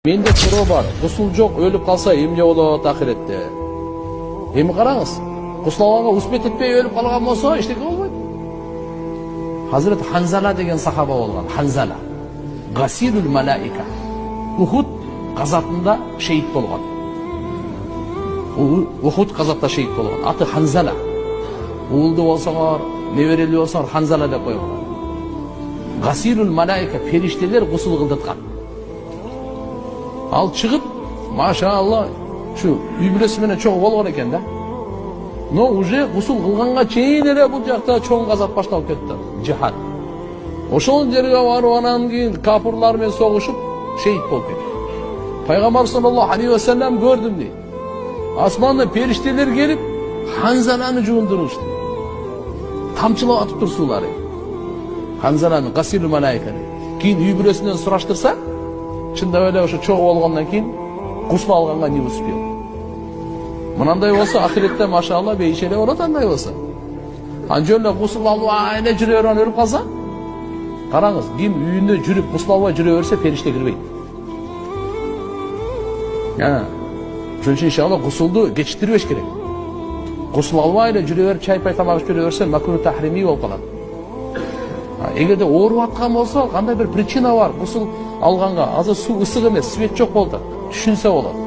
Менде суроо бар. Гусул жок, өлүп калса эмне болот ахиретте? Эми караңыз. Гусул алганга успет этпей өлүп калган болсо, эчтеке болбойт. Hazret Hanzala деген сахаба болгон. Hanzala. Гасилул малаика. Ухуд газатында шейит болгон. Ухуд газатта шейит болгон. Аты Hanzala. Уулду болсоңор, неберелүү болсоңор Hanzala деп коюлган. Гасилул малаика, периштелер гусул кылдырткан. Ал чыгып, машалла, şu үй бүлөсү менен чоң болгон экен да. Но уже гусул кылганга чейин эле бул жакта чоң газап башталып кетти. Жихад. Ошол жерге барып анан кийин капырлар менен согушуп шейит болуп кетти. Пайгамбар саллаллаху алейхи ва саллям көрдүм дейт. Асманда периштелер келип, Hanzalаны жуундурушты. Тамчылап атып турсулары. Hanzalаны гасилул малаика. Кийин үй бүлөсүнөн сураштырса, чындап эле ошо чогуу болгондон кийин гусул алганга не успел. Мынандай болсо ахиретте машалла бейшеле болот андай болсо. Анжол эле гусул албай эле жүрө берген өлүп калса, караңыз, ким үйүндө жүрүп гусул албай жүрө берсе периште кирбейт. Ошон үчүн иншалла гусулду кечиктирбеш керек. Гусул албай эле жүрө берип чай пай тамак ичип жүрө берсе макрух тахрими болуп калат. Эгерде ооруп аткан болсо, кандай бир причина бар гусул алганга, азыр суу ысык эмес, свет жок болду. Түшүнсө болот.